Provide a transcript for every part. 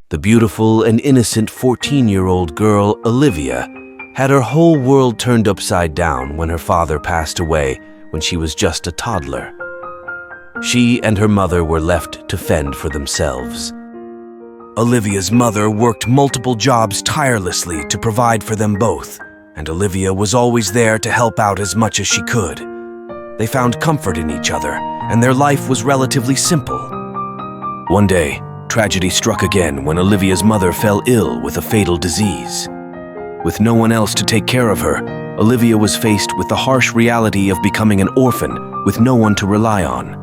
The beautiful and innocent 14-year-old girl, Olivia, had her whole world turned upside down when her father passed away when she was just a toddler. She and her mother were left to fend for themselves. Olivia's mother worked multiple jobs tirelessly to provide for them both, and Olivia was always there to help out as much as she could. They found comfort in each other, and their life was relatively simple. One day, tragedy struck again when Olivia's mother fell ill with a fatal disease. With no one else to take care of her, Olivia was faced with the harsh reality of becoming an orphan with no one to rely on.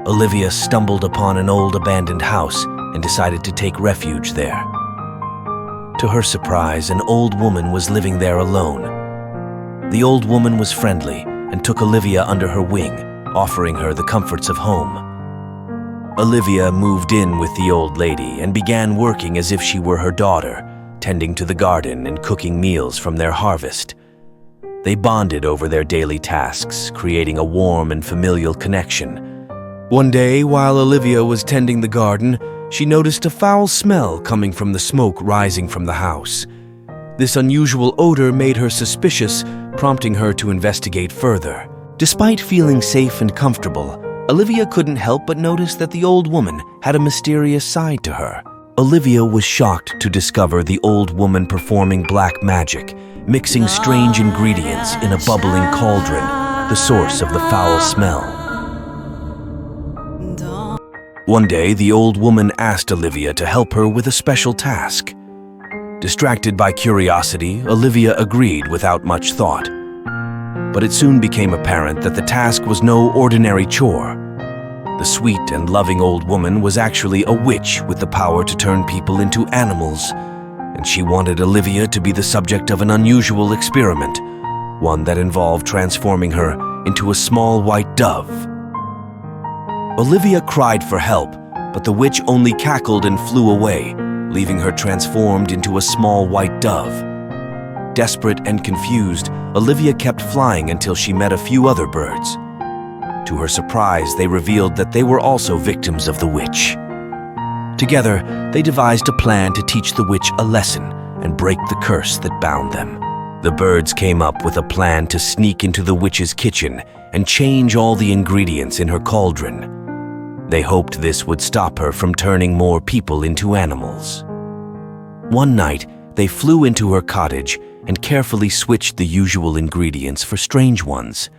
Olivia stumbled upon an old abandoned house and decided to take refuge there. To her surprise, an old woman was living there alone. The old woman was friendly and took Olivia under her wing, offering her the comforts of home. Olivia moved in with the old lady and began working as if she were her daughter, tending to the garden and cooking meals from their harvest. They bonded over their daily tasks, creating a warm and familial connection. One day, while Olivia was tending the garden, she noticed a foul smell coming from the smoke rising from the house. This unusual odor made her suspicious, prompting her to investigate further. Despite feeling safe and comfortable, Olivia couldn't help but notice that the old woman had a mysterious side to her. Olivia was shocked to discover the old woman performing black magic, mixing strange ingredients in a bubbling cauldron, the source of the foul smell. One day, the old woman asked Olivia to help her with a special task. Distracted by curiosity, Olivia agreed without much thought. But it soon became apparent that the task was no ordinary chore. The sweet and loving old woman was actually a witch with the power to turn people into animals, and she wanted Olivia to be the subject of an unusual experiment, one that involved transforming her into a small white dove. Olivia cried for help, but the witch only cackled and flew away, leaving her transformed into a small white dove. Desperate and confused, Olivia kept flying until she met a few other birds. To her surprise, they revealed that they were also victims of the witch. Together, they devised a plan to teach the witch a lesson and break the curse that bound them. The birds came up with a plan to sneak into the witch's kitchen and change all the ingredients in her cauldron. They hoped this would stop her from turning more people into animals. One night, they flew into her cottage and carefully switched the usual ingredients for strange ones.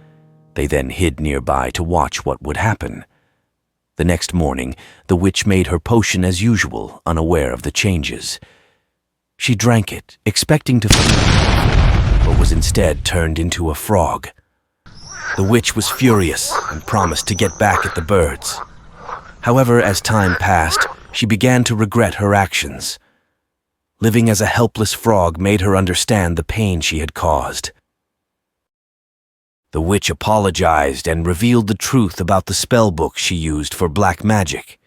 They then hid nearby to watch what would happen. The next morning, the witch made her potion as usual, unaware of the changes. She drank it, expecting to but was instead turned into a frog. The witch was furious and promised to get back at the birds. However, as time passed, she began to regret her actions. Living as a helpless frog made her understand the pain she had caused. The witch apologized and revealed the truth about the spell book she used for black magic.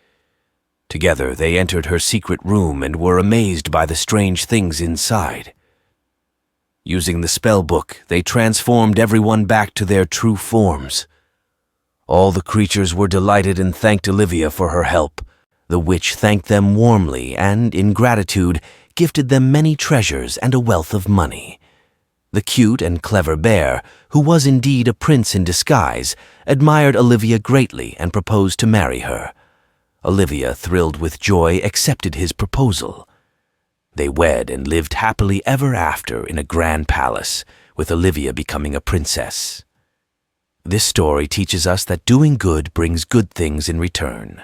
Together, they entered her secret room and were amazed by the strange things inside. Using the spell book, they transformed everyone back to their true forms. All the creatures were delighted and thanked Olivia for her help. The witch thanked them warmly and, in gratitude, gifted them many treasures and a wealth of money. The cute and clever bear, who was indeed a prince in disguise, admired Olivia greatly and proposed to marry her. Olivia, thrilled with joy, accepted his proposal. They wed and lived happily ever after in a grand palace, with Olivia becoming a princess. This story teaches us that doing good brings good things in return.